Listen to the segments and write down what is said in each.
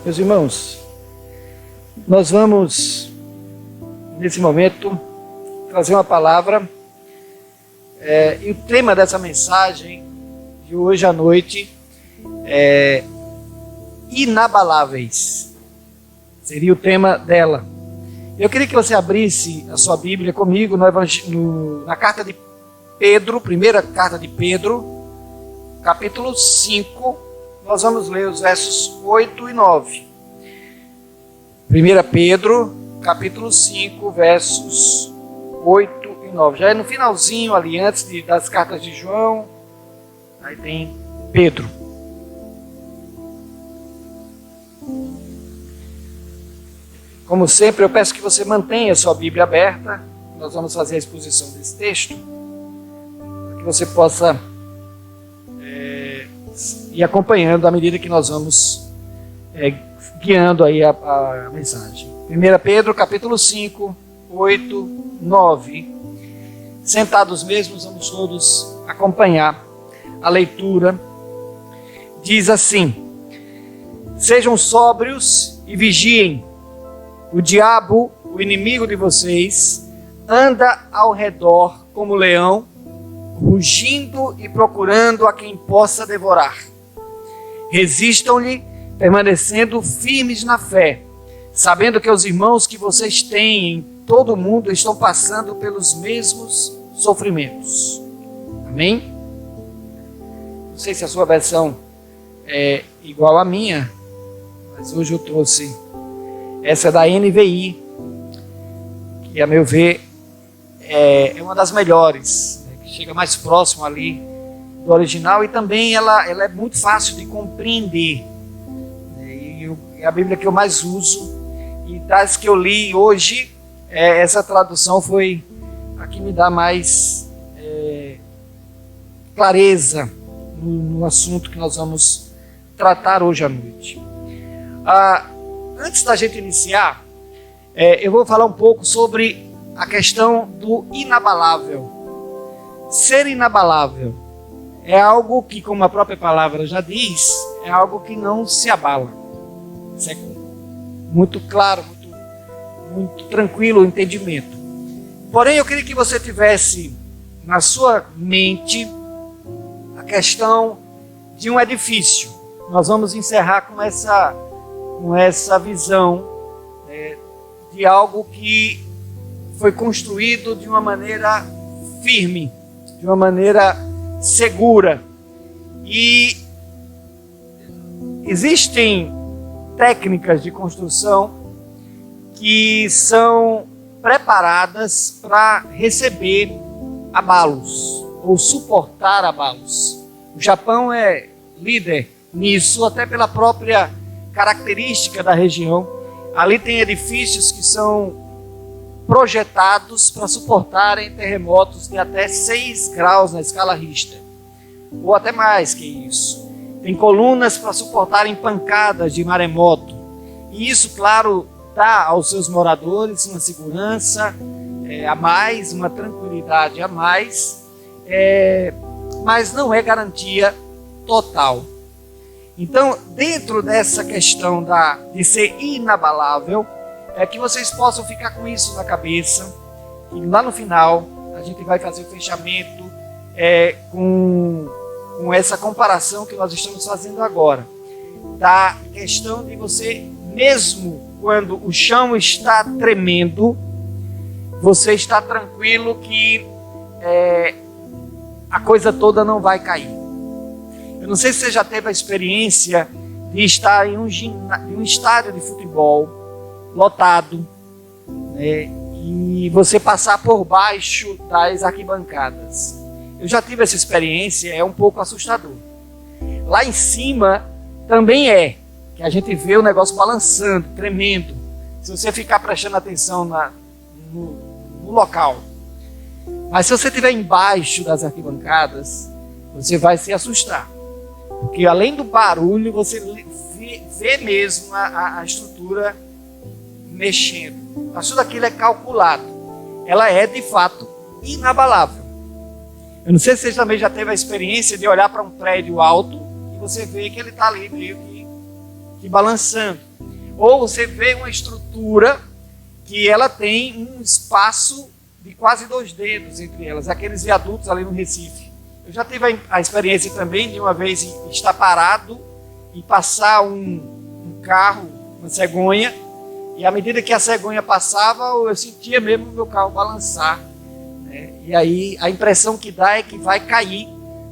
Meus irmãos, nós vamos, nesse momento, trazer uma palavra, e o tema dessa mensagem de hoje à noite é inabaláveis. Seria o tema dela. Eu queria que você abrisse a sua Bíblia comigo na carta de Pedro, primeira carta de Pedro, capítulo 5, nós vamos ler os versos 8 e 9. 1 Pedro, capítulo 5, versos 8 e 9. Já é no finalzinho ali, antes das cartas de João, aí tem Pedro. Como sempre, eu peço que você mantenha a sua Bíblia aberta. Nós vamos fazer a exposição desse texto, para que você possa ir acompanhando à medida que nós vamos guiando aí a mensagem. 1 Pedro, capítulo 5, 8, 9. Sentados mesmos, vamos todos acompanhar a leitura. Diz assim: sejam sóbrios e vigiem. O diabo, o inimigo de vocês, anda ao redor como leão, rugindo e procurando a quem possa devorar. Resistam-lhe, permanecendo firmes na fé, sabendo que os irmãos que vocês têm em todo o mundo estão passando pelos mesmos sofrimentos. Amém? Não sei se a sua versão é igual à minha, mas hoje eu trouxe essa da NVI, que a meu ver é uma das melhores, que chega mais próximo ali do original, e também ela é muito fácil de compreender. É a Bíblia que eu mais uso, e das que eu li hoje, essa tradução foi a que me dá mais clareza no assunto que nós vamos tratar hoje à noite. Antes da gente iniciar, eu vou falar um pouco sobre a questão do inabalável. Ser inabalável é algo que, como a própria palavra já diz, é algo que não se abala. Isso é muito claro, muito tranquilo o entendimento. Porém, eu queria que você tivesse na sua mente a questão de um edifício. Nós vamos encerrar com essa visão de algo que foi construído de uma maneira firme, de uma maneira segura. E existem técnicas de construção que são preparadas para receber abalos ou suportar abalos. O Japão é líder nisso, até pela própria característica da região. Ali tem edifícios que são projetados para suportarem terremotos de até 6 graus na escala Richter, ou até mais que isso. Tem colunas para suportarem pancadas de maremoto, e isso, claro, dá aos seus moradores uma segurança a mais, uma tranquilidade a mais, mas não é garantia total. Então, dentro dessa questão de ser inabalável, que vocês possam ficar com isso na cabeça, e lá no final a gente vai fazer o fechamento com essa comparação que nós estamos fazendo agora, da questão de você, mesmo quando o chão está tremendo, você está tranquilo que a coisa toda não vai cair. Eu não sei se você já teve a experiência de estar em um estádio de futebol lotado, e você passar por baixo das arquibancadas. Eu já tive essa experiência, é um pouco assustador. Lá em cima também que a gente vê o negócio balançando, tremendo. Se você ficar prestando atenção no local. Mas se você estiver embaixo das arquibancadas, você vai se assustar. Porque além do barulho, você vê mesmo a estrutura mexendo. Mas tudo aquilo é calculado. Ela é, de fato, inabalável. Eu não sei se você também já teve a experiência de olhar para um prédio alto e você vê que ele está ali meio que balançando. Ou você vê uma estrutura que ela tem um espaço de quase 2 dedos entre elas, aqueles viadutos ali no Recife. Eu já tive a experiência também de uma vez estar parado e passar um carro, uma cegonha, e à medida que a cegonha passava, eu sentia mesmo o meu carro balançar, né? E aí a impressão que dá é que vai cair,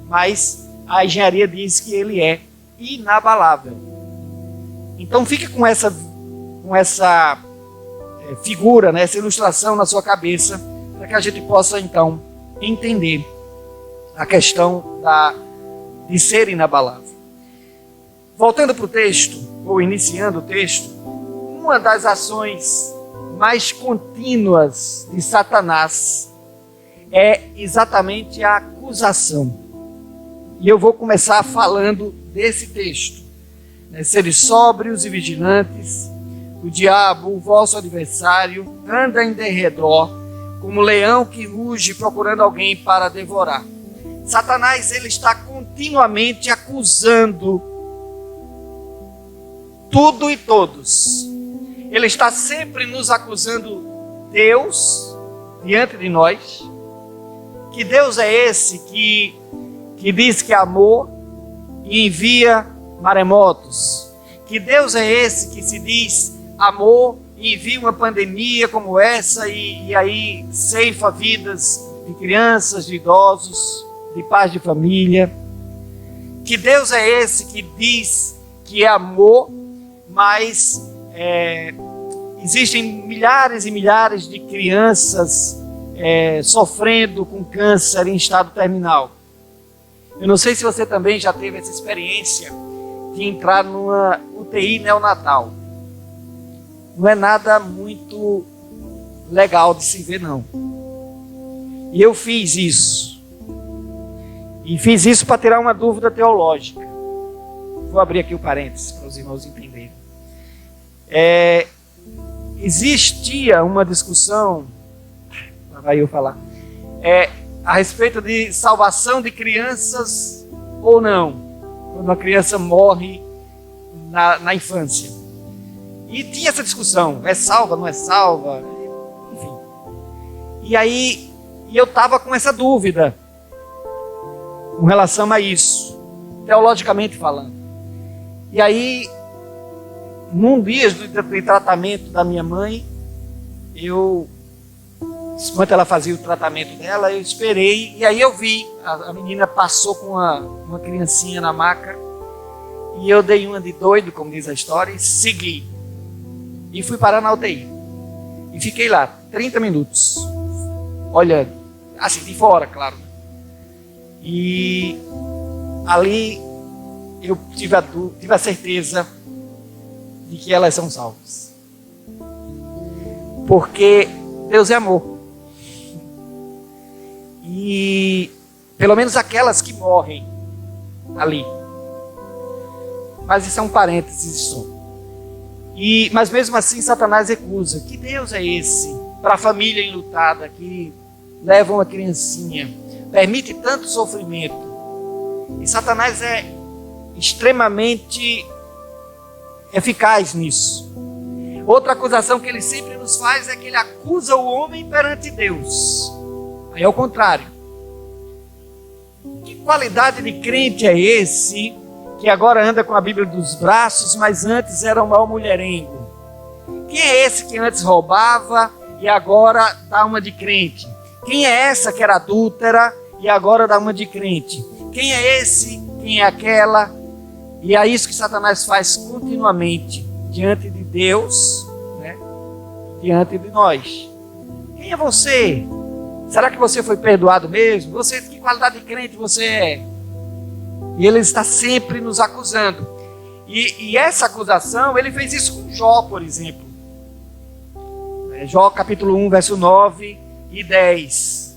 mas a engenharia diz que ele é inabalável. Então fique com essa figura, né, essa ilustração na sua cabeça, para que a gente possa então entender a questão de ser inabalável. Voltando para o texto, ou iniciando o texto, uma das ações mais contínuas de Satanás é exatamente a acusação. E eu vou começar falando desse texto. Seres sóbrios e vigilantes, o diabo, o vosso adversário, anda em derredor, como leão que ruge procurando alguém para devorar. Satanás, ele está continuamente acusando tudo e todos. Ele está sempre nos acusando Deus diante de nós. Que Deus é esse que diz que é amor e envia maremotos? Que Deus é esse que se diz amor e envia uma pandemia como essa e aí ceifa vidas de crianças, de idosos, de pais de família? Que Deus é esse que diz que é amor, mas existem milhares e milhares de crianças sofrendo com câncer em estado terminal? Eu não sei se você também já teve essa experiência de entrar numa UTI neonatal. Não é nada muito legal de se ver, não. E eu fiz isso. E fiz isso para tirar uma dúvida teológica. Vou abrir aqui o parênteses para os irmãos entenderem. Existia uma discussão, lá vai eu falar, a respeito de salvação de crianças ou não, quando a criança morre na infância. E tinha essa discussão, é salva, não é salva, enfim. E aí eu estava com essa dúvida com relação a isso, teologicamente falando. E aí, num dia de tratamento da minha mãe, enquanto ela fazia o tratamento dela, eu esperei, e aí eu vi, a menina passou com uma criancinha na maca, e eu dei uma de doido, como diz a história, e segui. E fui parar na UTI. E fiquei lá, 30 minutos, olhando, assim, de fora, claro. E ali eu tive a certeza de que elas são salvas. Porque Deus é amor. E pelo menos aquelas que morrem ali. Mas isso é um parênteses só. Mas mesmo assim Satanás recusa. Que Deus é esse para a família enlutada que leva uma criancinha, permite tanto sofrimento? E Satanás é extremamente eficaz nisso. Outra acusação que ele sempre nos faz é que ele acusa o homem perante Deus. Aí é o contrário. Que qualidade de crente é esse que agora anda com a Bíblia dos braços, mas antes era um mau mulherengo? Quem é esse que antes roubava e agora dá uma de crente? Quem é essa que era adúltera e agora dá uma de crente? Quem é esse? Quem é aquela? E é isso que Satanás faz continuamente diante de Deus, né? Diante de nós. Quem é você? Será que você foi perdoado mesmo? Você, que qualidade de crente você é? E ele está sempre nos acusando. E essa acusação, ele fez isso com Jó, por exemplo. Jó capítulo 1, verso 9 e 10.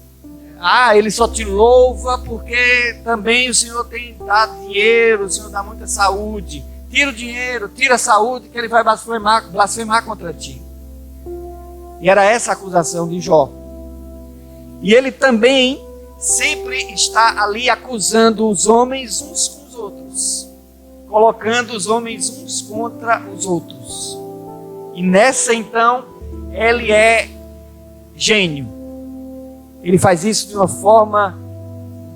Ele só te louva porque também o Senhor tem dado dinheiro, o Senhor dá muita saúde. Tira o dinheiro, tira a saúde, que ele vai blasfemar contra ti. E era essa a acusação de Jó. E ele também sempre está ali acusando os homens uns com os outros, colocando os homens uns contra os outros. E nessa, então, ele é gênio. Ele faz isso de uma forma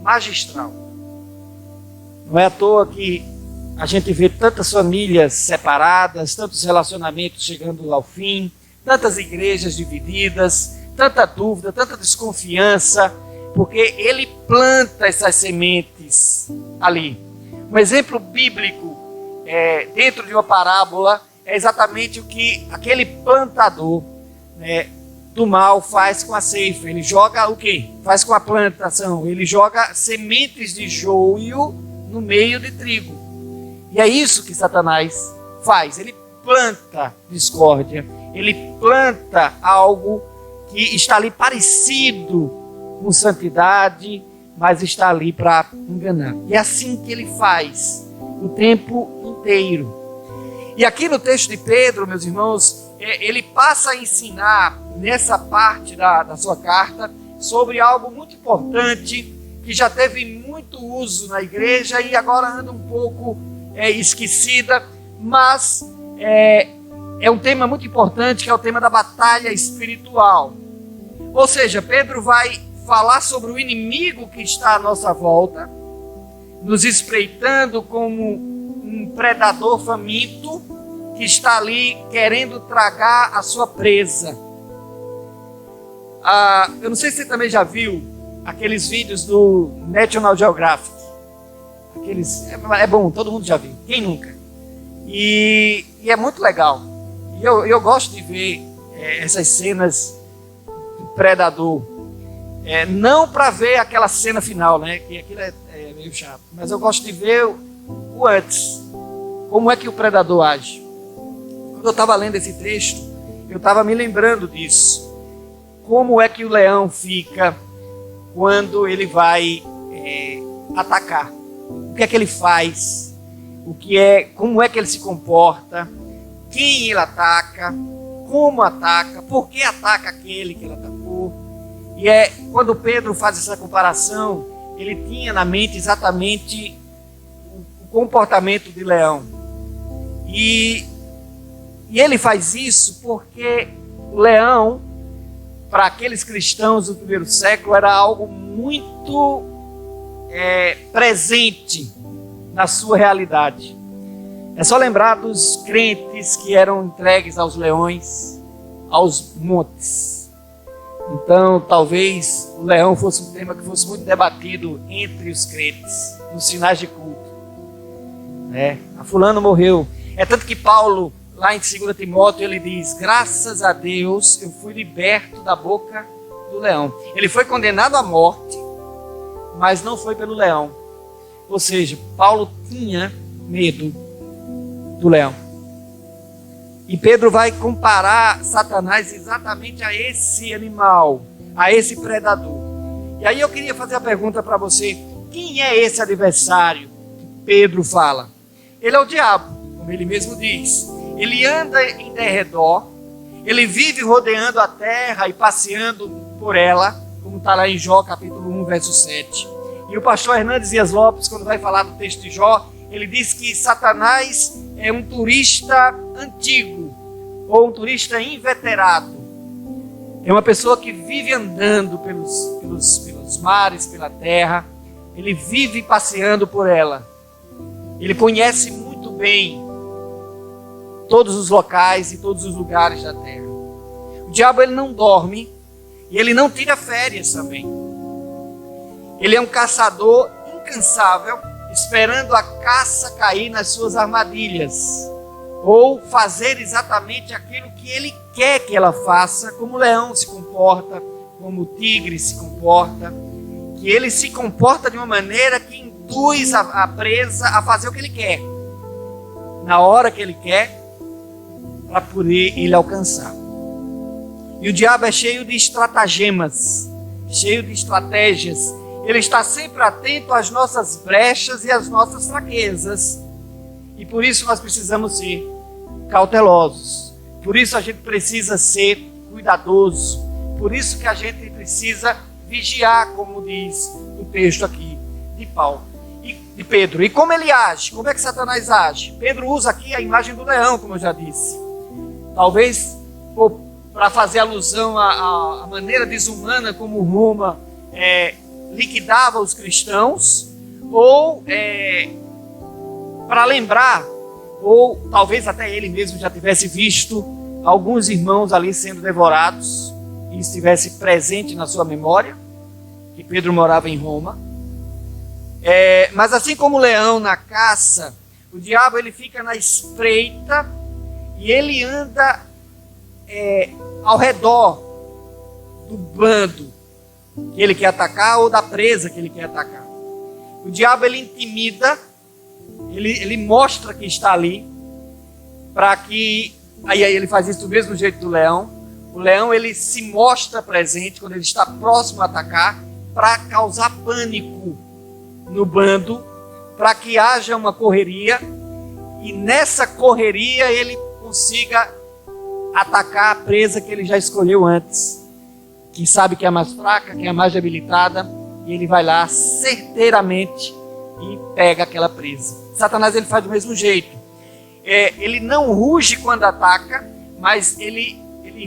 magistral. Não é à toa que a gente vê tantas famílias separadas, tantos relacionamentos chegando ao fim, tantas igrejas divididas, tanta dúvida, tanta desconfiança, porque ele planta essas sementes ali. Um exemplo bíblico dentro de uma parábola é exatamente o que aquele plantador do mal faz com a ceifa. Ele joga o quê? Faz com a plantação. Ele joga sementes de joio no meio de trigo. E é isso que Satanás faz. Ele planta discórdia. Ele planta algo que está ali parecido com santidade, mas está ali para enganar. E é assim que ele faz o tempo inteiro. E aqui no texto de Pedro, meus irmãos, ele passa a ensinar nessa parte da sua carta sobre algo muito importante que já teve muito uso na igreja e agora anda um pouco esquecida, mas é um tema muito importante, que é o tema da batalha espiritual. Ou seja, Pedro vai falar sobre o inimigo que está à nossa volta, nos espreitando como um predador faminto que está ali querendo tragar a sua presa. Eu não sei se você também já viu aqueles vídeos do National Geographic. É bom, todo mundo já viu. Quem nunca? E é muito legal. E eu gosto de ver essas cenas do predador. Não para ver aquela cena final, né? Que aquilo é meio chato. Mas eu gosto de ver o antes. Como é que o predador age? Quando eu estava lendo esse texto, eu estava me lembrando disso. Como é que o leão fica quando ele vai atacar? O que é que ele faz? Como é que ele se comporta? Quem ele ataca? Como ataca? Por que ataca aquele que ele atacou? E quando Pedro faz essa comparação, ele tinha na mente exatamente o comportamento de leão. E ele faz isso porque o leão, para aqueles cristãos do primeiro século, era algo muito presente na sua realidade. É só lembrar dos crentes que eram entregues aos leões, aos montes. Então, talvez o leão fosse um tema que fosse muito debatido entre os crentes, nos sinais de culto. A fulano morreu. É tanto que Paulo, lá em 2 Timóteo, ele diz: graças a Deus eu fui liberto da boca do leão. Ele foi condenado à morte, mas não foi pelo leão. Ou seja, Paulo tinha medo do leão. E Pedro vai comparar Satanás exatamente a esse animal, a esse predador. E aí eu queria fazer a pergunta para você: quem é esse adversário que Pedro fala? Ele é o diabo, como ele mesmo diz. Ele anda em derredor, ele vive rodeando a terra e passeando por ela, como está lá em Jó capítulo 1, verso 7. E o pastor Hernandes Dias Lopes, quando vai falar do texto de Jó, ele diz que Satanás é um turista antigo, ou um turista inveterado. É uma pessoa que vive andando pelos mares, pela terra. Ele vive passeando por ela. Ele conhece muito bem todos os locais e todos os lugares da terra. O diabo, ele não dorme e ele não tira férias também. Ele é um caçador incansável, esperando a caça cair nas suas armadilhas, ou fazer exatamente aquilo que ele quer que ela faça, como o leão se comporta, como o tigre se comporta, que ele se comporta de uma maneira que induz a presa a fazer o que ele quer, na hora que ele quer, para poder ele alcançar. E o diabo é cheio de estratagemas, cheio de estratégias. Ele está sempre atento às nossas brechas e às nossas fraquezas. E por isso nós precisamos ser cautelosos. Por isso a gente precisa ser cuidadoso. Por isso que a gente precisa vigiar, como diz o texto aqui de Paulo e de Pedro. E como ele age? Como é que Satanás age? Pedro usa aqui a imagem do leão, como eu já disse. talvez para fazer alusão à maneira desumana como Roma liquidava os cristãos, ou para lembrar, ou talvez até ele mesmo já tivesse visto alguns irmãos ali sendo devorados e estivesse presente na sua memória, que Pedro morava em Roma. Mas assim como o leão na caça, o diabo ele fica na espreita e ele anda ao redor do bando que ele quer atacar ou da presa que ele quer atacar. O diabo ele intimida, ele mostra que está ali, para que aí ele faz isso do mesmo jeito do leão. O leão ele se mostra presente quando ele está próximo a atacar, para causar pânico no bando, para que haja uma correria, e nessa correria ele consiga atacar a presa que ele já escolheu antes, que sabe que é a mais fraca, que é a mais debilitada, e ele vai lá certeiramente e pega aquela presa. Satanás ele faz do mesmo jeito. Ele não ruge quando ataca, mas ele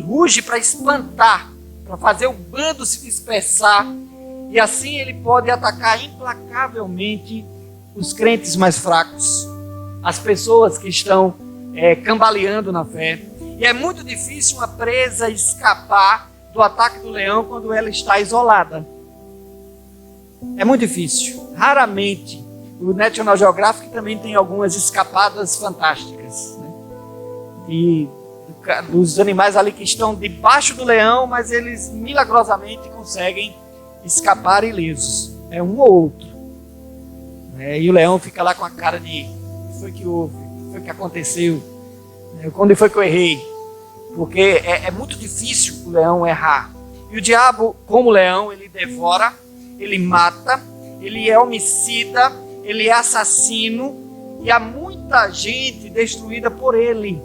ruge para espantar, para fazer o bando se dispersar, e assim ele pode atacar implacavelmente os crentes mais fracos, as pessoas que estão cambaleando na fé. E é muito difícil uma presa escapar do ataque do leão quando ela está isolada. É muito difícil. Raramente. O National Geographic também tem algumas escapadas fantásticas, né? E dos animais ali que estão debaixo do leão, mas eles milagrosamente conseguem escapar ilesos. É um ou outro. E o leão fica lá com a cara de: o que foi que houve? O que foi que aconteceu? Quando foi que eu errei? Porque é muito difícil o leão errar. E o diabo, como leão, ele devora, ele mata, ele é homicida, ele é assassino, e há muita gente destruída por ele.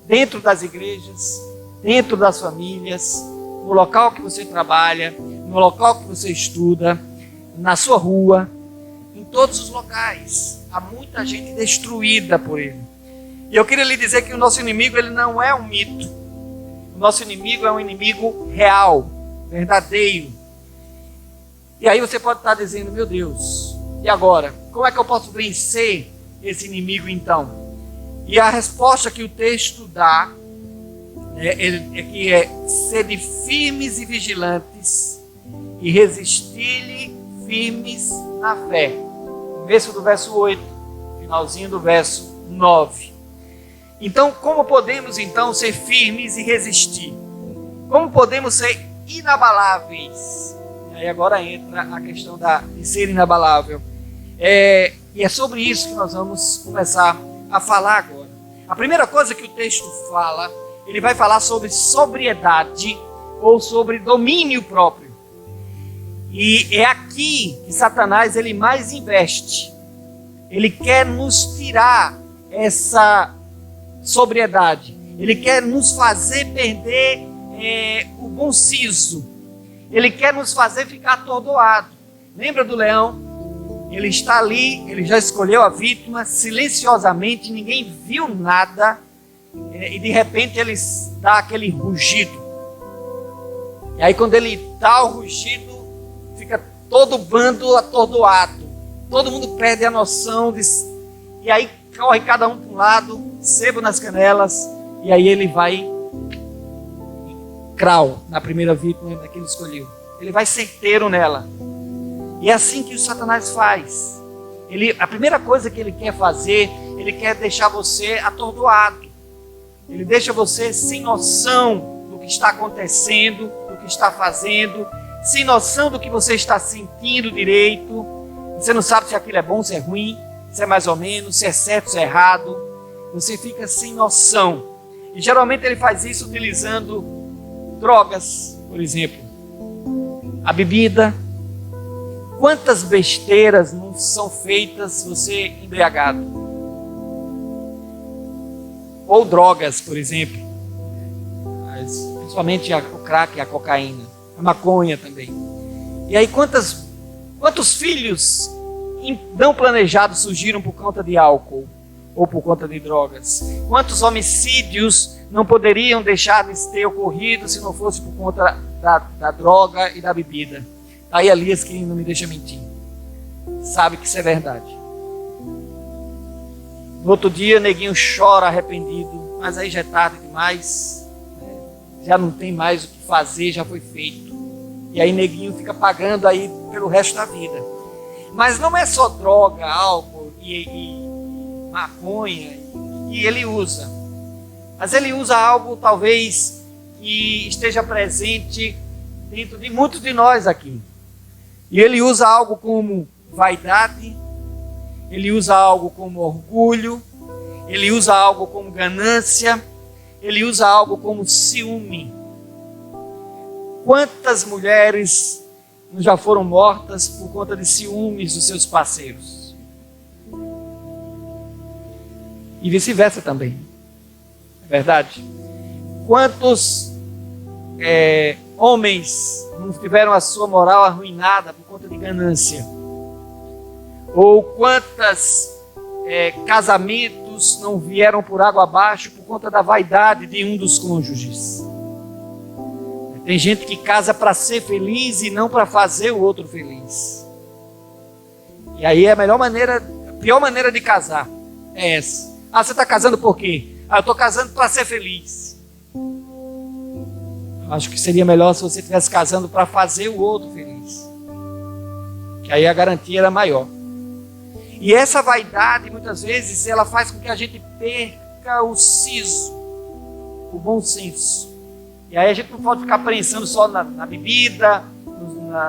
Dentro das igrejas, dentro das famílias, no local que você trabalha, no local que você estuda, na sua rua, em todos os locais. Há muita gente destruída por ele. E eu queria lhe dizer que o nosso inimigo ele não é um mito. O nosso inimigo é um inimigo real, verdadeiro. E aí você pode estar dizendo: meu Deus, e agora? Como é que eu posso vencer esse inimigo então? E a resposta que o texto dá que sede firmes e vigilantes e resistir-lhe firmes na fé. Começo do verso 8, finalzinho do verso 9. Então, como podemos então ser firmes e resistir? Como podemos ser inabaláveis? E aí agora entra a questão de ser inabalável. E é sobre isso que nós vamos começar a falar agora. A primeira coisa que o texto fala, ele vai falar sobre sobriedade ou sobre domínio próprio. E é aqui que Satanás ele mais investe. Ele quer nos tirar essa sobriedade. Ele quer nos fazer perder o bom siso. Ele quer nos fazer ficar atordoado. Lembra do leão? Ele está ali, ele já escolheu a vítima silenciosamente, ninguém viu nada, e de repente ele dá aquele rugido. E aí quando ele dá o rugido, fica todo o bando atordoado, todo mundo perde a noção, e aí corre cada um para um lado, sebo nas canelas, e aí ele vai crau na primeira vítima que ele escolheu. Ele vai certeiro nela. E é assim que o Satanás faz. A primeira coisa que ele quer fazer, ele quer deixar você atordoado. Ele deixa você sem noção do que está acontecendo, do que está fazendo, sem noção do que você está sentindo direito. Você não sabe se aquilo é bom, se é ruim, se é mais ou menos, se é certo, se é errado. Você fica sem noção. E geralmente ele faz isso utilizando drogas, por exemplo. A bebida. Quantas besteiras não são feitas você embriagado? Ou drogas, por exemplo. Principalmente o crack, a cocaína. A maconha também. E aí quantos filhos não planejados surgiram por conta de álcool? ou por conta de drogas? Quantos homicídios não poderiam deixar de ter ocorrido se não fosse por conta da droga e da bebida? Aí Elias, que não me deixa mentir, sabe que isso é verdade. No outro dia, neguinho chora arrependido, mas aí já é tarde demais, né? Já não tem mais o que fazer, já foi feito. E aí neguinho fica pagando aí pelo resto da vida. Mas não é só droga, álcool e maconha que ele usa. Mas ele usa algo talvez que esteja presente dentro de muitos de nós aqui. E ele usa algo como vaidade, ele usa algo como orgulho, ele usa algo como ganância, ele usa algo como ciúme. Quantas mulheres já foram mortas por conta de ciúmes dos seus parceiros? E vice-versa também. É verdade? Quantos homens não tiveram a sua moral arruinada por conta de ganância? Ou quantos casamentos não vieram por água abaixo por conta da vaidade de um dos cônjuges? Tem gente que casa para ser feliz e não para fazer o outro feliz. E aí a pior maneira de casar é essa. Ah, você está casando por quê? Ah, eu estou casando para ser feliz. Acho que seria melhor se você estivesse casando para fazer o outro feliz. Que aí a garantia era maior. E essa vaidade, muitas vezes, ela faz com que a gente perca o siso, o bom senso. E aí a gente não pode ficar pensando só na bebida,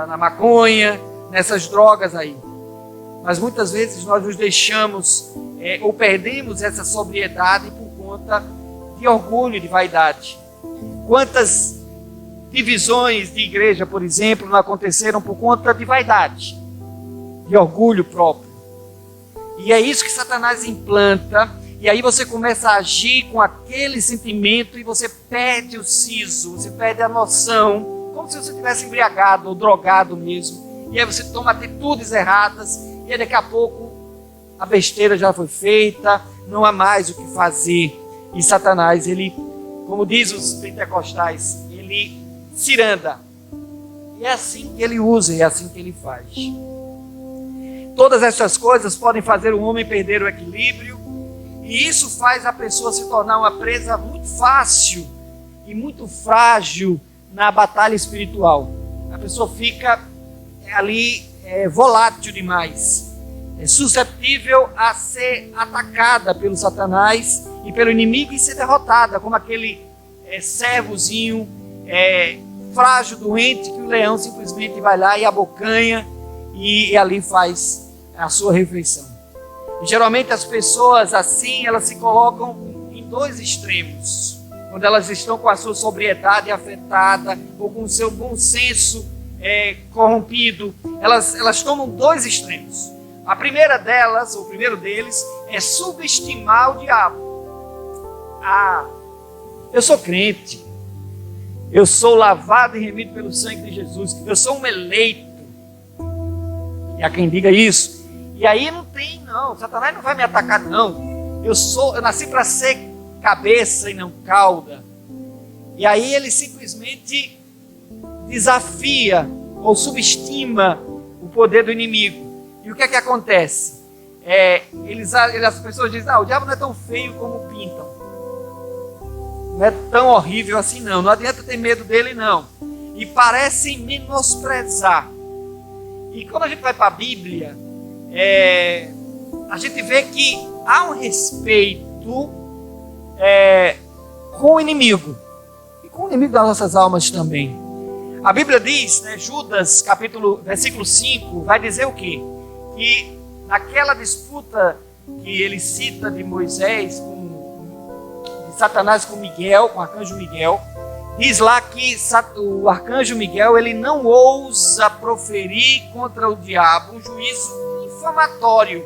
na maconha, nessas drogas aí. Mas muitas vezes nós nos deixamos ou perdemos essa sobriedade por conta de orgulho, de vaidade. Quantas divisões de igreja, por exemplo, não aconteceram por conta de vaidade, de orgulho próprio. E é isso que Satanás implanta, e aí você começa a agir com aquele sentimento e você perde o siso, você perde a noção, como se você estivesse embriagado ou drogado mesmo. E aí você toma atitudes erradas, e aí daqui a pouco a besteira já foi feita, não há mais o que fazer. E Satanás, ele, como diz os pentecostais, ele ciranda. E é assim que ele usa, e é assim que ele faz. Todas essas coisas podem fazer o homem perder o equilíbrio, e isso faz a pessoa se tornar uma presa muito fácil e muito frágil na batalha espiritual. A pessoa fica ali volátil demais, suscetível a ser atacada pelo Satanás e pelo inimigo e ser derrotada, como aquele servozinho frágil, doente, que o leão simplesmente vai lá e abocanha e ali faz a sua refeição. E geralmente as pessoas assim, elas se colocam em dois extremos. Quando elas estão com a sua sobriedade afetada ou com o seu bom senso corrompido, elas tomam dois extremos. A primeira delas, o primeiro deles, é subestimar o diabo. Ah, eu sou crente, eu sou lavado e remido pelo sangue de Jesus, eu sou um eleito. E há quem diga isso. E aí não, Satanás não vai me atacar não. Eu nasci para ser cabeça e não cauda. E aí ele simplesmente desafia ou subestima o poder do inimigo. E o que é que acontece? As pessoas dizem, o diabo não é tão feio como pintam. Não é tão horrível assim não. Não adianta ter medo dele não. E parecem menosprezar. E quando a gente vai para a Bíblia, a gente vê que há um respeito com o inimigo. E com o inimigo das nossas almas também. A Bíblia diz, Judas, versículo 5, vai dizer o quê? Que naquela disputa que ele cita de Moisés, de Satanás com Miguel, com o arcanjo Miguel, diz lá que o arcanjo Miguel, ele não ousa proferir contra o diabo um juízo infamatório.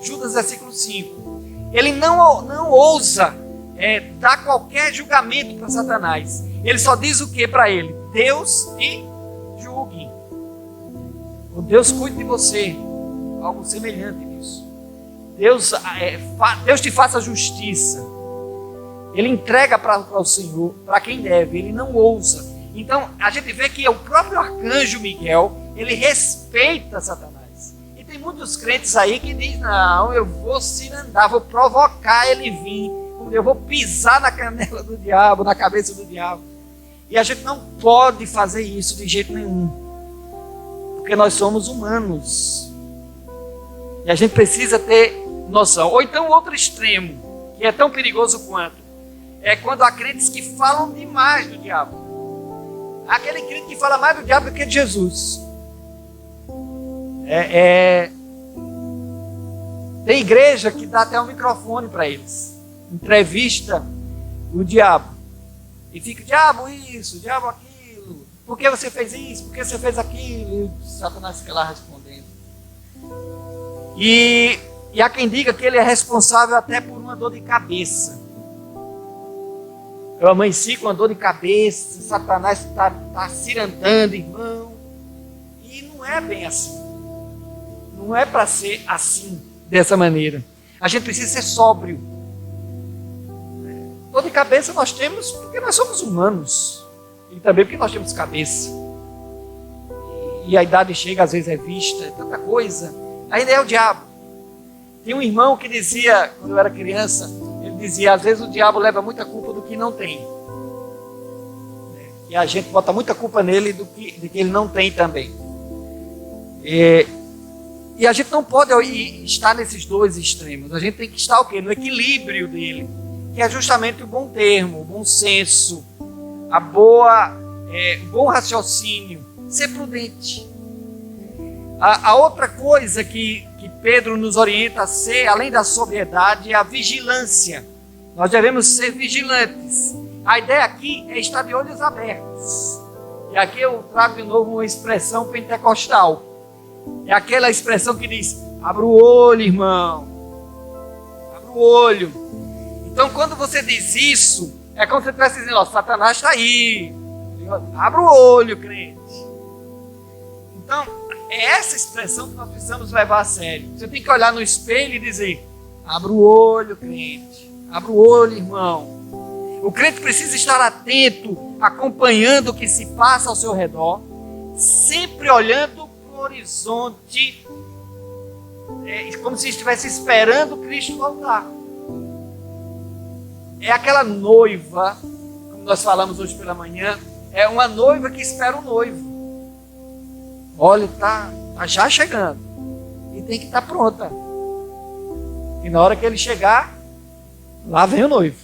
Judas, versículo 5. Ele não ousa dar qualquer julgamento para Satanás. Ele só diz o que para ele? Deus te julgue. O Deus cuide de você. Algo semelhante nisso. Deus te faça justiça. Ele entrega para o Senhor, para quem deve, ele não ousa. Então, a gente vê que o próprio arcanjo Miguel, ele respeita Satanás. E tem muitos crentes aí que dizem, não, eu vou cirandar, vou provocar ele vir, eu vou pisar na canela do diabo, na cabeça do diabo. E a gente não pode fazer isso de jeito nenhum, porque nós somos humanos. E a gente precisa ter noção. Ou então outro extremo, que é tão perigoso quanto, é quando há crentes que falam demais do diabo. Aquele crente que fala mais do diabo do que de Jesus. Tem igreja que dá até um microfone para eles. Entrevista o diabo. E fica, diabo isso, diabo aquilo. Por que você fez isso? Por que você fez aquilo? E Satanás fica lá respondendo. E há quem diga que ele é responsável até por uma dor de cabeça. Eu amanheci com uma dor de cabeça, Satanás está cirandando, irmão. E não é bem assim. Não é para ser assim, dessa maneira. A gente precisa ser sóbrio. Dor de cabeça nós temos porque nós somos humanos. E também porque nós temos cabeça. E a idade chega, às vezes é vista, é tanta coisa. Ainda é o diabo. Tem um irmão que dizia, quando eu era criança, ele dizia, às vezes o diabo leva muita culpa do que não tem. E a gente bota muita culpa nele de que ele não tem também. E a gente não pode estar nesses dois extremos. A gente tem que estar o quê? No equilíbrio dele. Que é justamente o bom termo, o bom senso, o bom raciocínio. Ser prudente. A outra coisa que Pedro nos orienta a ser, além da sobriedade, é a vigilância. Nós devemos ser vigilantes. A ideia aqui é estar de olhos abertos. E aqui eu trago de novo uma expressão pentecostal. É aquela expressão que diz, abra o olho, irmão. Abra o olho. Então, quando você diz isso, é como se você estivesse dizendo, ó, Satanás está aí. Abra o olho, crente. Então, é essa expressão que nós precisamos levar a sério. Você tem que olhar no espelho e dizer, abra o olho, crente. Abra o olho, irmão. O crente precisa estar atento, acompanhando o que se passa ao seu redor, sempre olhando para o horizonte, como se estivesse esperando Cristo voltar. É aquela noiva, como nós falamos hoje pela manhã, é uma noiva que espera o noivo. Olha, está já chegando e tem que estar pronta. E na hora que ele chegar, lá vem o noivo.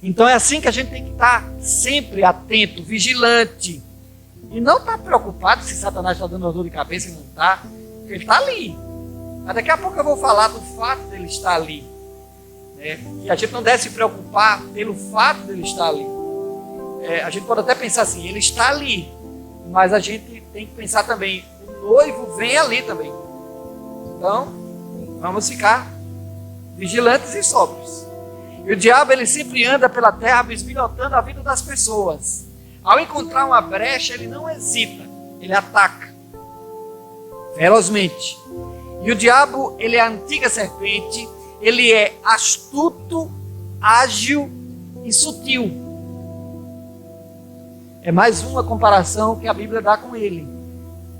Então é assim que a gente tem que estar sempre atento, vigilante. E não estar preocupado se Satanás está dando uma dor de cabeça e não está. Porque ele está ali. Mas daqui a pouco eu vou falar do fato dele estar ali. E a gente não deve se preocupar pelo fato dele estar ali. A gente pode até pensar assim, ele está ali. Mas a gente tem que pensar também, o noivo vem ali também. Então, vamos ficar vigilantes e sóbrios. E o diabo, ele sempre anda pela terra bisbilhotando a vida das pessoas. Ao encontrar uma brecha, ele não hesita, ele ataca ferozmente. E o diabo, ele é a antiga serpente, ele é astuto, ágil e sutil. É mais uma comparação que a Bíblia dá com ele.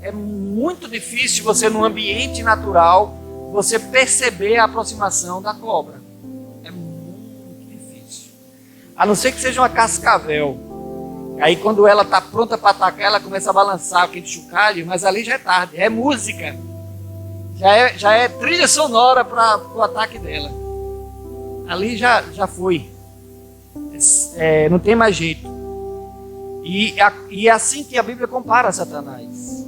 É muito difícil você, num ambiente natural, você perceber a aproximação da cobra. A não ser que seja uma cascavel. Aí quando ela está pronta para atacar, ela começa a balançar aquele chocalho, mas ali já é tarde, é música. Já é trilha sonora para o ataque dela. Ali já foi. Não tem mais jeito. E é assim que a Bíblia compara Satanás.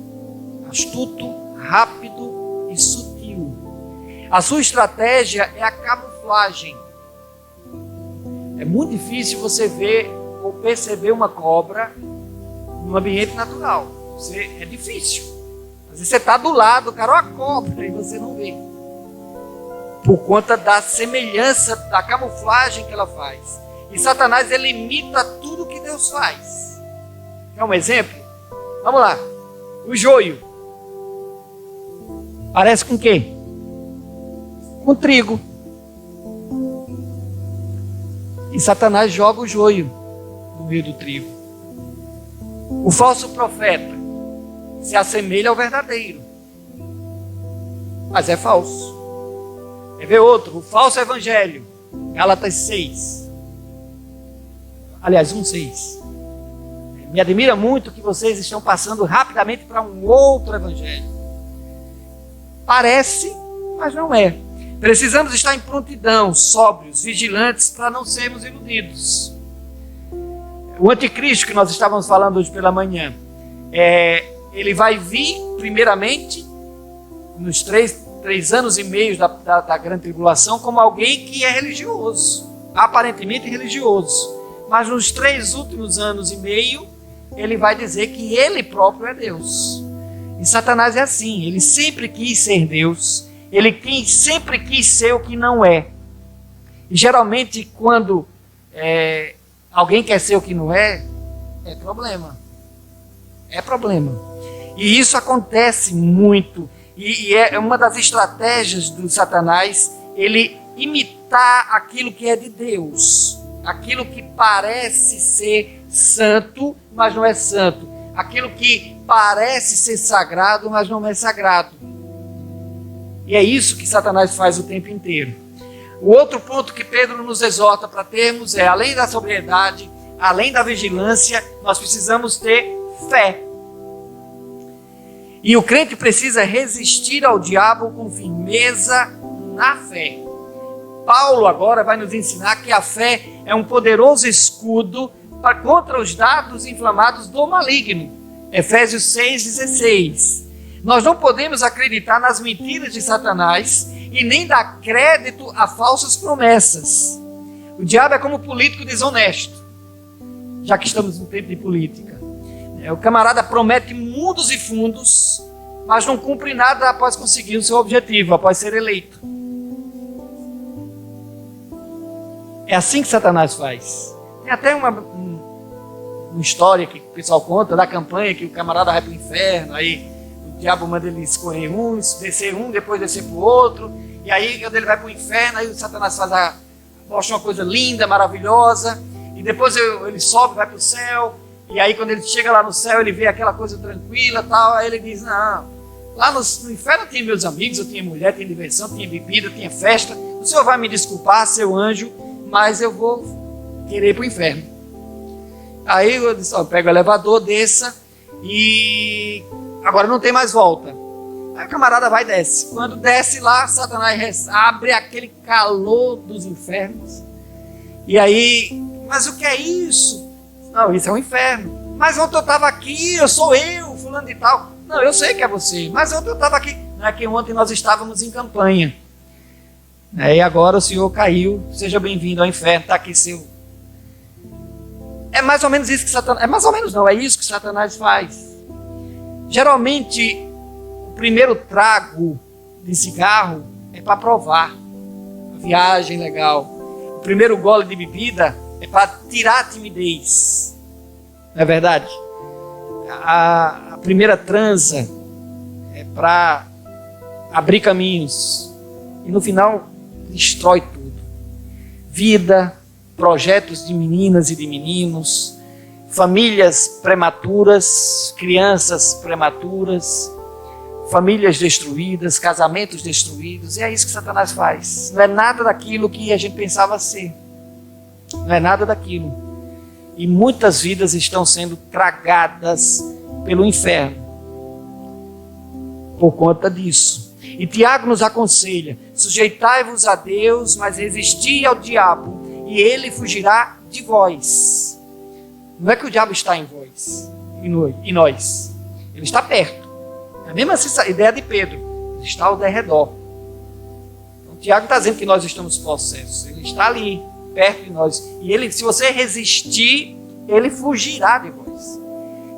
Astuto, rápido e sutil. A sua estratégia é a camuflagem. É muito difícil você ver ou perceber uma cobra no ambiente natural. É difícil. Às vezes você está do lado, cara, olha a cobra, e você não vê. Por conta da semelhança, da camuflagem que ela faz. E Satanás, ele imita tudo que Deus faz. Quer um exemplo? Vamos lá. O joio. Parece com o quê? com trigo. E Satanás joga o joio no meio do trigo. O falso profeta se assemelha ao verdadeiro, mas é falso. Quer ver outro? O falso evangelho, Gálatas 6. Aliás, 1:6. Me admira muito que vocês estão passando rapidamente para um outro evangelho. Parece, mas não é. Precisamos estar em prontidão, sóbrios, vigilantes, para não sermos iludidos. O anticristo que nós estávamos falando hoje pela manhã, ele vai vir primeiramente nos 3 anos e meio da grande tribulação como alguém que é religioso, aparentemente religioso, mas nos 3 últimos anos e meio ele vai dizer que ele próprio é Deus. E Satanás é assim, ele sempre quis ser Deus, ele sempre quis ser o que não é. E geralmente quando alguém quer ser o que não é, é problema. É problema. E isso acontece muito. E é uma das estratégias do Satanás, ele imitar aquilo que é de Deus. Aquilo que parece ser santo, mas não é santo. Aquilo que parece ser sagrado, mas não é sagrado. E é isso que Satanás faz o tempo inteiro. O outro ponto que Pedro nos exorta para termos além da sobriedade, além da vigilância, nós precisamos ter fé. E o crente precisa resistir ao diabo com firmeza na fé. Paulo agora vai nos ensinar que a fé é um poderoso escudo contra os dardos inflamados do maligno. Efésios 6,16. Nós não podemos acreditar nas mentiras de Satanás e nem dar crédito a falsas promessas. O diabo é como político desonesto, já que estamos no tempo de política. O camarada promete mundos e fundos, mas não cumpre nada após conseguir o seu objetivo, após ser eleito. É assim que Satanás faz. Tem até uma história que o pessoal conta da campanha que o camarada vai para o inferno, aí o diabo manda ele escorrer descer depois descer para o outro, e aí quando ele vai para o inferno, aí o Satanás mostra uma coisa linda, maravilhosa, e depois ele sobe, vai para o céu, e aí quando ele chega lá no céu, ele vê aquela coisa tranquila, tal, aí ele diz, não, lá no inferno tinha meus amigos, eu tinha mulher, tinha diversão, tinha bebida, tinha festa, o senhor vai me desculpar, seu anjo, mas eu vou querer ir para o inferno. Aí eu disse, eu pego o elevador, desça, e agora não tem mais volta. Aí o camarada vai e desce. Quando desce lá, Satanás abre aquele calor dos infernos. E aí, mas o que é isso? Não, isso é um inferno. Mas ontem eu estava aqui, sou eu, fulano de tal. Não, eu sei que é você, mas ontem eu estava aqui. Não é que ontem nós estávamos em campanha. E agora o senhor caiu, seja bem-vindo ao inferno, está aqui seu. É mais ou menos isso que Satanás... É mais ou menos não, é isso que Satanás faz. Geralmente, o primeiro trago de cigarro é para provar. Uma viagem legal. O primeiro gole de bebida é para tirar a timidez. Não é verdade? A primeira transa é para abrir caminhos. E no final, destrói tudo. Vida, projetos de meninas e de meninos, famílias prematuras, crianças prematuras, famílias destruídas, casamentos destruídos. E é isso que Satanás faz. Não é nada daquilo que a gente pensava ser. Não é nada daquilo. E muitas vidas estão sendo tragadas pelo inferno por conta disso. E Tiago nos aconselha: sujeitai-vos a Deus, mas resisti ao diabo, e ele fugirá de vós. Não é que o diabo está em vós, em nós. Ele está perto. É a mesma ideia de Pedro. Ele está ao derredor. Então, Tiago está dizendo que nós estamos possessos. Ele está ali, perto de nós. E ele, se você resistir, ele fugirá de vós.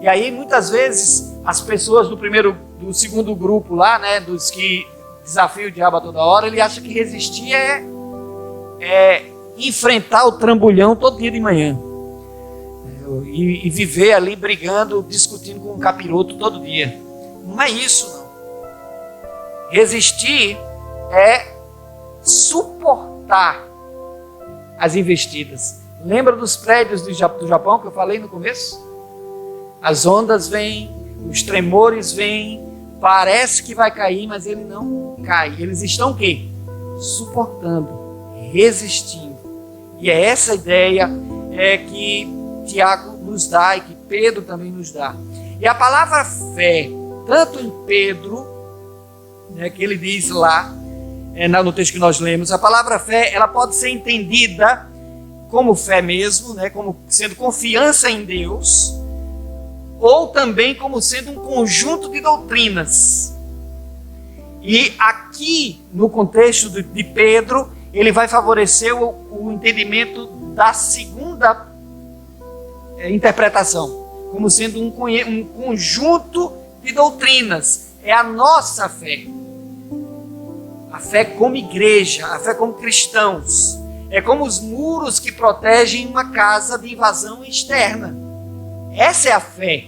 E aí, muitas vezes, as pessoas do segundo grupo lá, né, dos que desafiam o diabo a toda hora, ele acha que resistir é enfrentar o trambolhão todo dia de manhã. E viver ali brigando, discutindo com um capiroto todo dia. Não é isso, não. Resistir é suportar as investidas. Lembra dos prédios do Japão que eu falei no começo? As ondas vêm, os tremores vêm, parece que vai cair, mas ele não cai. Eles estão o quê? Suportando, resistindo. E é essa ideia que Tiago nos dá e que Pedro também nos dá. E a palavra fé, tanto em Pedro, que ele diz lá, no texto que nós lemos, a palavra fé, ela pode ser entendida como fé mesmo, como sendo confiança em Deus, ou também como sendo um conjunto de doutrinas. E aqui, no contexto de Pedro, ele vai favorecer o entendimento da segunda interpretação, como sendo um conjunto de doutrinas. É a nossa fé. A fé como igreja, a fé como cristãos. É como os muros que protegem uma casa de invasão externa. Essa é a fé.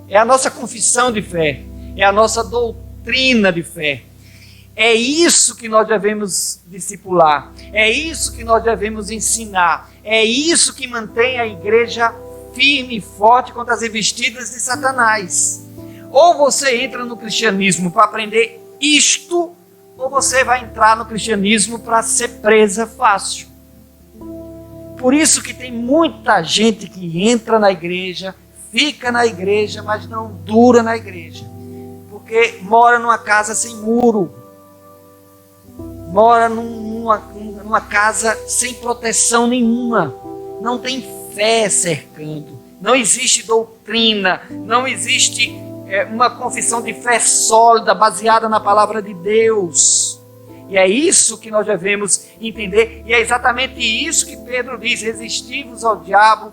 É a nossa confissão de fé. É a nossa doutrina de fé. É isso que nós devemos discipular. É isso que nós devemos ensinar. É isso que mantém a igreja firme e forte contra as investidas de Satanás. Ou você entra no cristianismo para aprender isto, ou você vai entrar no cristianismo para ser presa fácil. Por isso que tem muita gente que entra na igreja, fica na igreja, mas não dura na igreja. Porque mora numa casa sem muro. Mora numa casa sem proteção nenhuma. Não tem fé cercando. Não existe doutrina. Não existe uma confissão de fé sólida, baseada na palavra de Deus. E é isso que nós devemos entender. E é exatamente isso que Pedro diz: resistivos ao diabo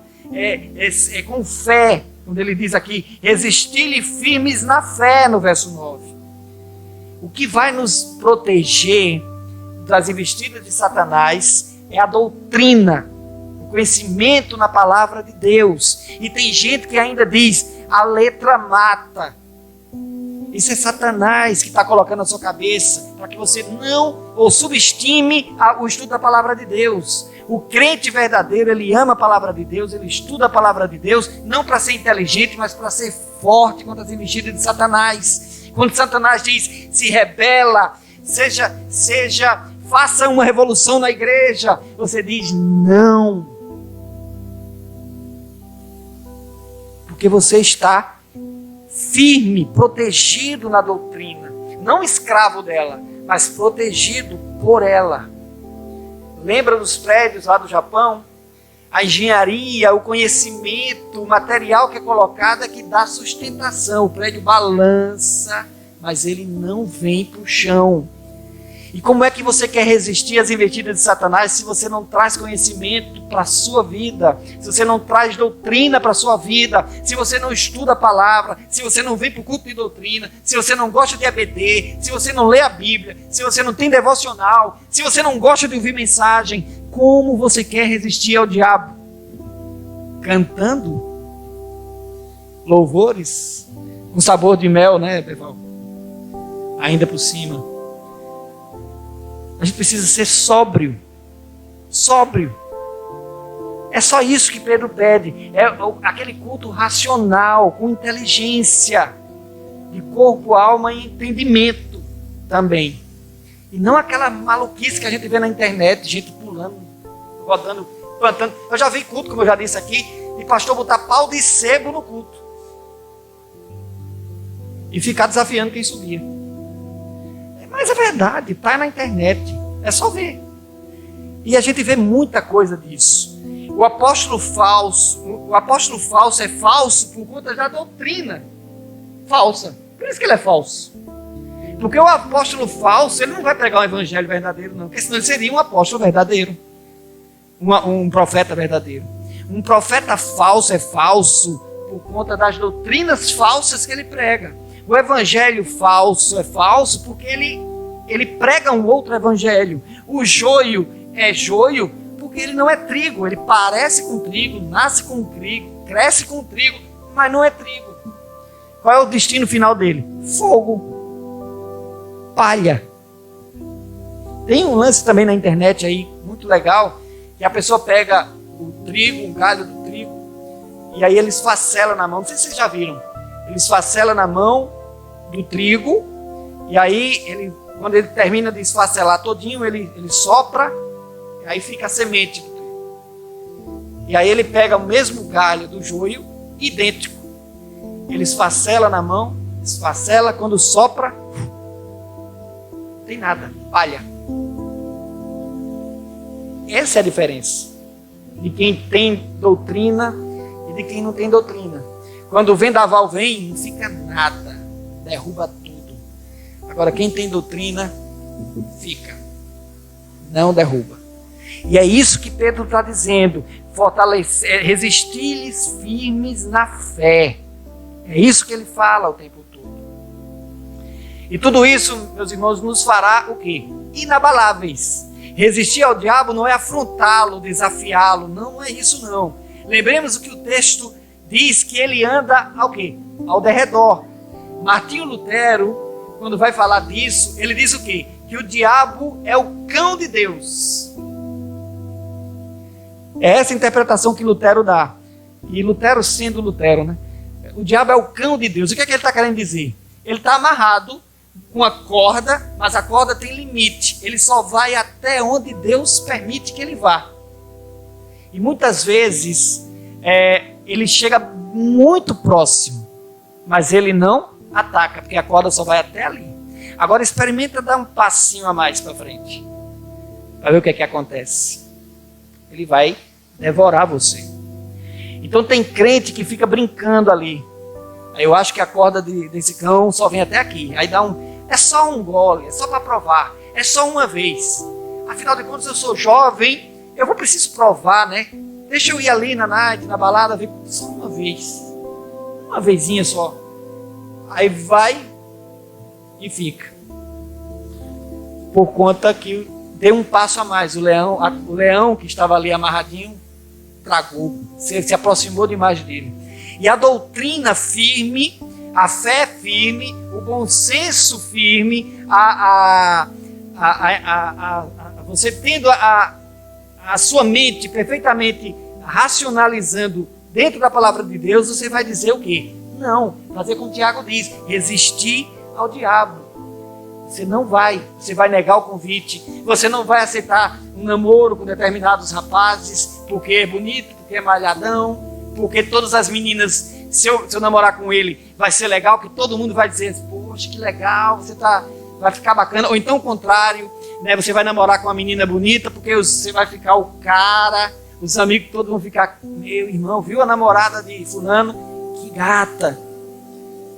com fé. Quando ele diz aqui, resistir-lhe firmes na fé, no verso 9. O que vai nos proteger das investidas de Satanás é a doutrina, o conhecimento na palavra de Deus. E tem gente que ainda diz, a letra mata. Isso é Satanás que está colocando na sua cabeça, para que você não ou subestime o estudo da palavra de Deus. O crente verdadeiro, ele ama a palavra de Deus, ele estuda a palavra de Deus, não para ser inteligente, mas para ser forte contra as investidas de Satanás. Quando Satanás diz, se rebela, faça uma revolução na igreja, você diz, não. Porque você está firme, protegido na doutrina, não escravo dela, mas protegido por ela. Lembra dos prédios lá do Japão? A engenharia, o conhecimento, o material que é colocado é que dá sustentação. O prédio balança, mas ele não vem para o chão. E como é que você quer resistir às investidas de Satanás se você não traz conhecimento para a sua vida, se você não traz doutrina para a sua vida, se você não estuda a palavra, se você não vem para o culto de doutrina, se você não gosta de EBD, se você não lê a Bíblia, se você não tem devocional, se você não gosta de ouvir mensagem, como você quer resistir ao diabo? Cantando louvores com sabor de mel, né, Beval? Ainda por cima. A gente precisa ser sóbrio. Sóbrio. É só isso que Pedro pede. É aquele culto racional, com inteligência, de corpo, alma e entendimento também. E não aquela maluquice que a gente vê na internet, gente pulando, rodando, plantando. Eu já vi culto, como eu já disse aqui, de pastor botar pau de sebo no culto. E ficar desafiando quem subia. Mas é verdade, está na internet, é só ver. E a gente vê muita coisa disso. O apóstolo falso é falso por conta da doutrina falsa. Por isso que ele é falso. Porque o apóstolo falso, ele não vai pregar um evangelho verdadeiro, não. Porque senão ele seria um apóstolo verdadeiro. Um profeta verdadeiro. Um profeta falso é falso por conta das doutrinas falsas que ele prega. O evangelho falso é falso porque ele prega um outro evangelho. O joio é joio porque ele não é trigo. Ele parece com trigo, nasce com trigo, cresce com trigo, mas não é trigo. Qual é o destino final dele? Fogo. Palha. Tem um lance também na internet aí, muito legal, que a pessoa pega o trigo, um galho do trigo, e aí ele esfacela na mão. Não sei se vocês já viram. Ele esfacela na mão do trigo, e aí, quando ele termina de esfacelar todinho, ele sopra, e aí fica a semente do trigo. E aí ele pega o mesmo galho do joio, idêntico. Ele esfacela na mão, esfacela, quando sopra, não tem nada, palha. Essa é a diferença de quem tem doutrina e de quem não tem doutrina. Quando o vendaval vem, não fica nada, derruba tudo. Agora, quem tem doutrina, fica, não derruba. E é isso que Pedro está dizendo: resistir-lhes firmes na fé. É isso que ele fala o tempo todo. E tudo isso, meus irmãos, nos fará o quê? Inabaláveis. Resistir ao diabo não é afrontá-lo, desafiá-lo, não é isso não. Lembremos o que o texto diz, que ele anda ao quê? Ao derredor. Martinho Lutero, quando vai falar disso, ele diz o quê? Que o diabo é o cão de Deus. É essa interpretação que Lutero dá. E Lutero sendo Lutero, né? O diabo é o cão de Deus. O que é que ele está querendo dizer? Ele está amarrado com a corda, mas a corda tem limite. Ele só vai até onde Deus permite que ele vá. E muitas vezes ele chega muito próximo, mas ele não ataca, porque a corda só vai até ali. Agora experimenta dar um passinho a mais para frente, para ver o que é que acontece. Ele vai devorar você. Então tem crente que fica brincando ali. Aí eu acho que a corda desse cão só vem até aqui. Aí é só um gole, é só para provar, é só uma vez. Afinal de contas eu sou jovem, eu preciso provar, né? Deixa eu ir ali na night, na balada, ver só uma vez. Uma vezinha só. Aí vai e fica. Por conta que deu um passo a mais. O leão que estava ali amarradinho, tragou. Se aproximou demais dele. E a doutrina firme, a fé firme, o bom senso firme, você tendo a sua mente perfeitamente racionalizando dentro da palavra de Deus, você vai dizer o quê? Não, fazer como o Tiago diz, resistir ao diabo. Você não vai, você vai negar o convite, você não vai aceitar um namoro com determinados rapazes, porque é bonito, porque é malhadão, porque todas as meninas, se eu namorar com ele, vai ser legal, que todo mundo vai dizer, poxa, que legal, vai ficar bacana. Ou então o contrário, né, você vai namorar com uma menina bonita, porque você vai ficar o cara, os amigos todos vão ficar, meu irmão, viu a namorada de fulano? Que gata.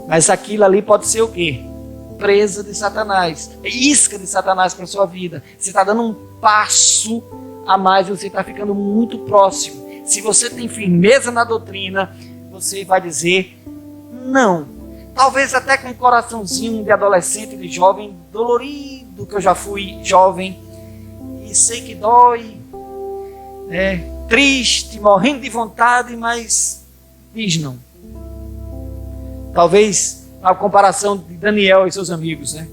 Mas aquilo ali pode ser o quê? Presa de Satanás, isca de Satanás para a sua vida. Você está dando um passo a mais, você está ficando muito próximo. Se você tem firmeza na doutrina, você vai dizer não. Talvez até com um coraçãozinho de adolescente, de jovem, dolorido, que eu já fui jovem, e sei que dói, triste, morrendo de vontade, mas diz não. Talvez a comparação de Daniel e seus amigos, né?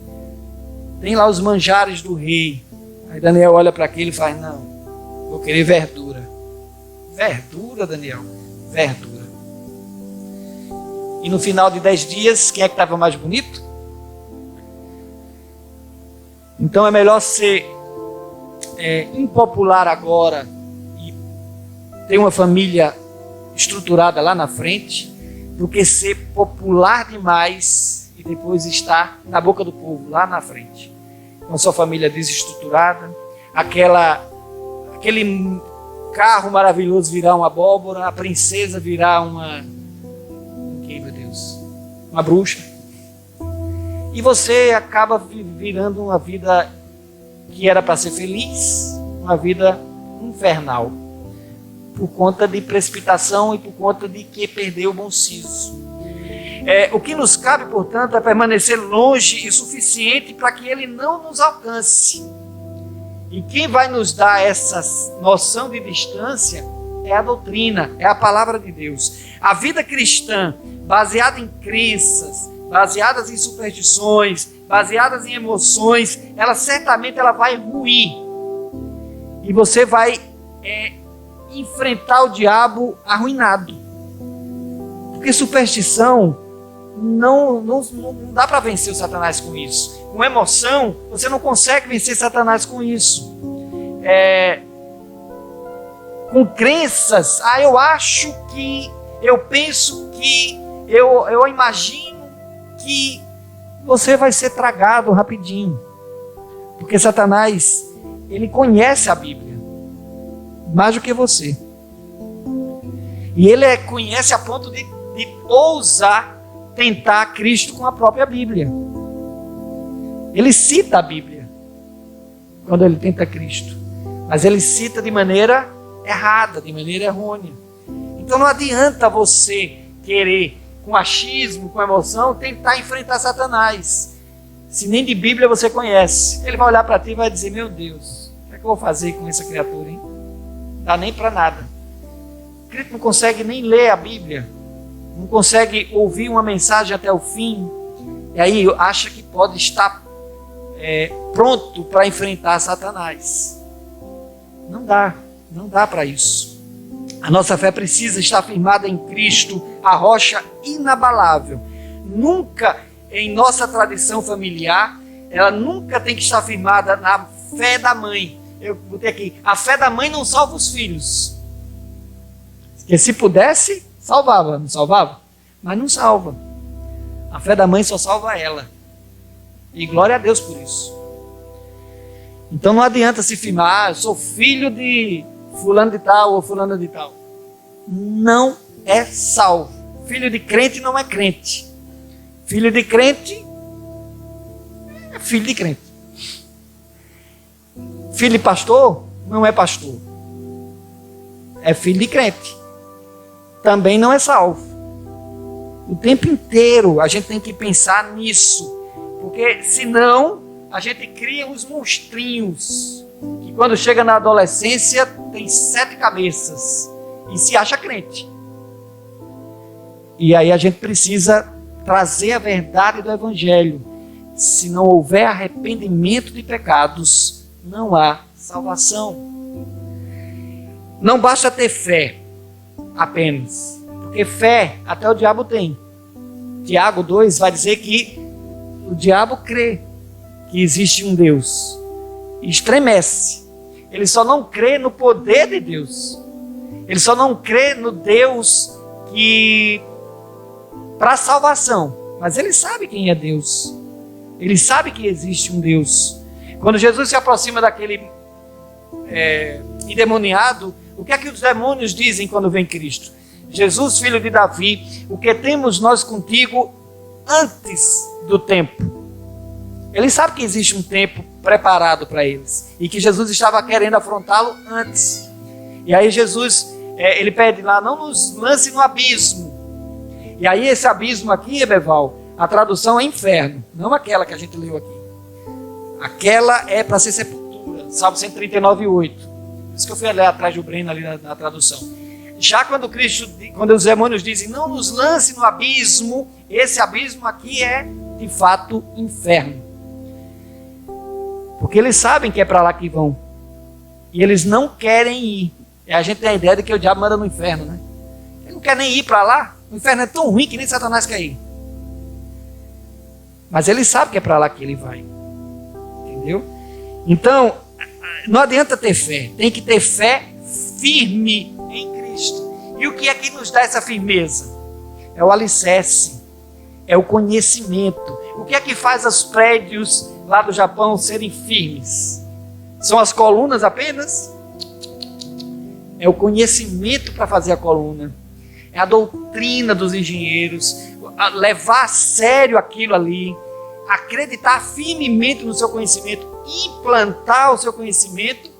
Tem lá os manjares do rei. Aí Daniel olha para aquilo e faz, não, vou querer verdura. Verdura, Daniel? Verdura. E no final de 10 dias, quem é que estava mais bonito? Então é melhor ser impopular agora e ter uma família estruturada lá na frente, do que ser popular demais e depois estar na boca do povo, lá na frente. Com a sua família desestruturada, aquele carro maravilhoso virar uma abóbora, a princesa virar uma bruxa. E você acaba virando uma vida que era para ser feliz, uma vida infernal. Por conta de precipitação e por conta de que perdeu o bom siso. O que nos cabe, portanto, é permanecer longe e suficiente para que ele não nos alcance. E quem vai nos dar essa noção de distância é a doutrina, é a palavra de Deus. A vida cristã, baseada em crenças, baseadas em superstições, baseadas em emoções, ela certamente vai ruir. E você vai enfrentar o diabo arruinado. Porque superstição não dá para vencer o Satanás com isso. Com emoção, você não consegue vencer Satanás com isso. Com crenças, eu acho que, eu penso que, eu imagino que você vai ser tragado rapidinho. Porque Satanás, ele conhece a Bíblia mais do que você. E ele conhece a ponto de ousar tentar Cristo com a própria Bíblia. Ele cita a Bíblia quando ele tenta Cristo, mas ele cita de maneira errada, de maneira errônea. Então não adianta você querer, com achismo, com emoção, tentar enfrentar Satanás, se nem de Bíblia você conhece. Ele vai olhar para ti e vai dizer: meu Deus, o que é que eu vou fazer com essa criatura, hein? Não dá nem para nada. O crente não consegue nem ler a Bíblia, não consegue ouvir uma mensagem até o fim, e aí acha que pode estar pronto para enfrentar Satanás. Não dá para isso. A nossa fé precisa estar firmada em Cristo, a rocha inabalável. Nunca, em nossa tradição familiar, ela nunca tem que estar firmada na fé da mãe. Eu botei aqui: a fé da mãe não salva os filhos. Porque se pudesse, salvava, não salvava? Mas não salva. A fé da mãe só salva ela. E glória a Deus por isso. Então não adianta se firmar: eu sou filho de fulano de tal ou fulano de tal. Não é salvo. Filho de crente não é crente. Filho de crente é filho de crente. Filho de pastor não é pastor. É filho de crente. Também não é salvo. O tempo inteiro a gente tem que pensar nisso. Porque senão a gente cria uns monstrinhos que quando chega na adolescência tem 7 cabeças e se acha crente. E aí a gente precisa trazer a verdade do Evangelho. Se não houver arrependimento de pecados, não há salvação. Não basta ter fé apenas, porque fé até o diabo tem. Tiago 2 vai dizer que o diabo crê que existe um Deus e estremece. Ele só não crê no poder de Deus. Ele só não crê no Deus que para salvação. Mas ele sabe quem é Deus. Ele sabe que existe um Deus. Quando Jesus se aproxima daquele endemoniado, o que é que os demônios dizem quando vem Cristo? Jesus, filho de Davi, o que temos nós contigo antes do tempo? Ele sabe que existe um tempo preparado para eles e que Jesus estava querendo afrontá-lo antes. E aí Jesus, ele pede lá: não nos lance no abismo. E aí esse abismo aqui, Ebeval, a tradução é inferno, não aquela que a gente leu aqui. Aquela é para ser sepultura, Salmo 139:8. Por isso que eu fui ler atrás do Breno ali na tradução. Já quando os demônios dizem: não nos lance no abismo, esse abismo aqui é de fato inferno. Porque eles sabem que é para lá que vão. E eles não querem ir. E a gente tem a ideia de que o diabo manda no inferno, né? Ele não quer nem ir para lá. O inferno é tão ruim que nem Satanás quer ir. Mas ele sabe que é para lá que ele vai. Entendeu? Então, não adianta ter fé. Tem que ter fé firme em Cristo. E o que é que nos dá essa firmeza? É o alicerce. É o conhecimento. O que é que faz os prédios lá do Japão serem firmes? São as colunas apenas? É o conhecimento para fazer a coluna. É a doutrina dos engenheiros. Levar a sério aquilo ali. Acreditar firmemente no seu conhecimento. Implantar o seu conhecimento.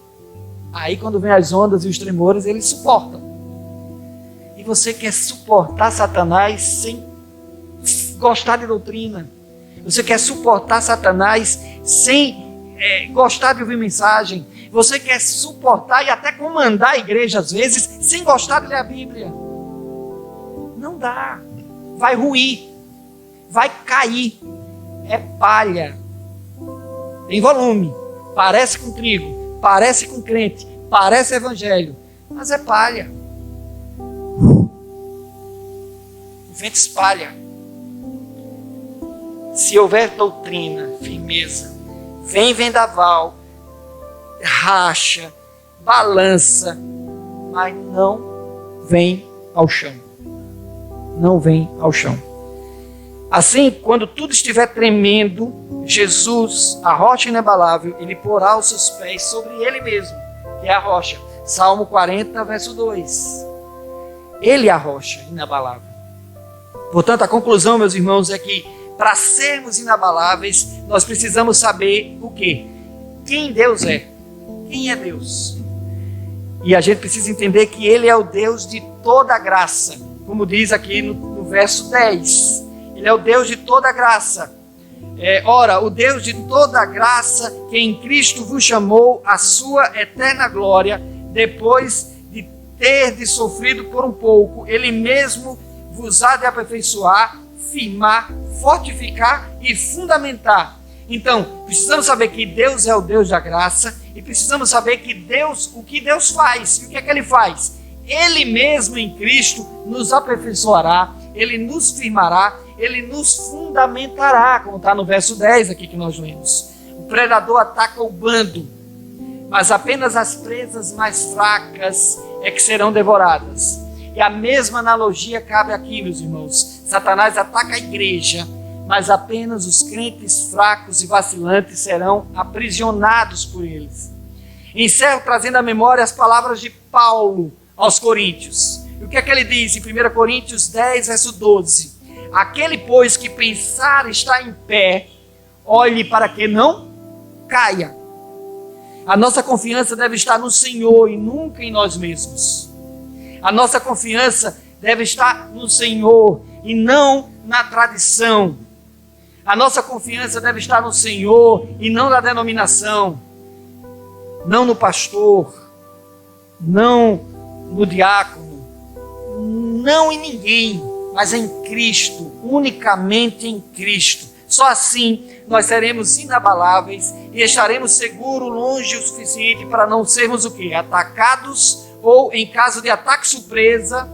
Aí quando vem as ondas e os tremores, eles suportam. E você quer suportar Satanás sem gostar de doutrina. Você quer suportar Satanás sem gostar de ouvir mensagem. Você quer suportar e até comandar a igreja às vezes sem gostar de ler a Bíblia. Não dá. Vai ruir. Vai cair. É palha. tem volume, parece com trigo, parece com crente, parece evangelho, mas é palha. O vento espalha. Se houver doutrina, firmeza, vem vendaval, racha, balança, mas não vem ao chão. Não vem ao chão. Assim, quando tudo estiver tremendo, Jesus, a rocha inabalável, ele porá os seus pés sobre ele mesmo, que é a rocha. Salmo 40, verso 2. Ele é a rocha inabalável. Portanto, a conclusão, meus irmãos, é que para sermos inabaláveis, nós precisamos saber o quê? Quem Deus é. Quem é Deus? E a gente precisa entender que Ele é o Deus de toda graça, como diz aqui no verso 10. Ele é o Deus de toda graça. Ora, o Deus de toda graça, que em Cristo vos chamou à sua eterna glória, depois de ter sofrido por um pouco, Ele mesmo vos há de aperfeiçoar, firmar, fortificar e fundamentar. Então, precisamos saber que Deus é o Deus da graça e precisamos saber que o que Deus faz. E o que é que Ele faz? Ele mesmo em Cristo nos aperfeiçoará, Ele nos firmará, Ele nos fundamentará, como está no verso 10 aqui que nós lemos. O predador ataca o bando, mas apenas as presas mais fracas é que serão devoradas. E a mesma analogia cabe aqui, meus irmãos. Satanás ataca a igreja, mas apenas os crentes fracos e vacilantes serão aprisionados por eles. Encerro trazendo à memória as palavras de Paulo aos Coríntios. E o que é que ele diz em 1 Coríntios 10, verso 12? Aquele, pois, que pensar estar em pé, olhe para que não caia. A nossa confiança deve estar no Senhor e nunca em nós mesmos. A nossa confiança deve estar no Senhor e não na tradição. A nossa confiança deve estar no Senhor e não na denominação. Não no pastor, não no diácono, não em ninguém, mas em Cristo, unicamente em Cristo. Só assim nós seremos inabaláveis e estaremos seguros longe o suficiente para não sermos o quê? Atacados ou, em caso de ataque surpresa,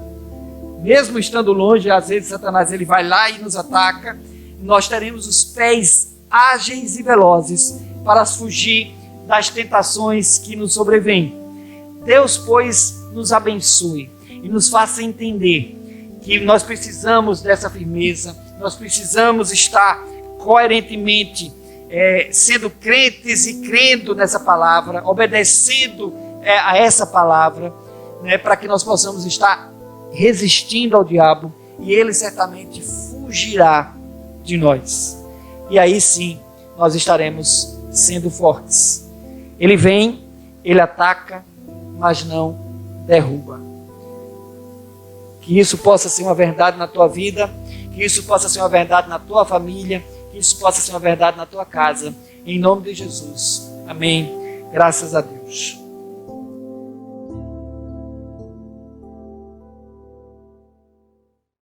mesmo estando longe, às vezes Satanás ele vai lá e nos ataca, nós teremos os pés ágeis e velozes para fugir das tentações que nos sobrevêm. Deus, pois, nos abençoe e nos faça entender que nós precisamos dessa firmeza, nós precisamos estar coerentemente sendo crentes e crendo nessa palavra, obedecendo a essa palavra, para que nós possamos estar resistindo ao diabo e ele certamente fugirá de nós. E aí sim, nós estaremos sendo fortes. Ele vem, ele ataca, mas não derruba. Que isso possa ser uma verdade na tua vida, que isso possa ser uma verdade na tua família, que isso possa ser uma verdade na tua casa. Em nome de Jesus. Amém. Graças a Deus.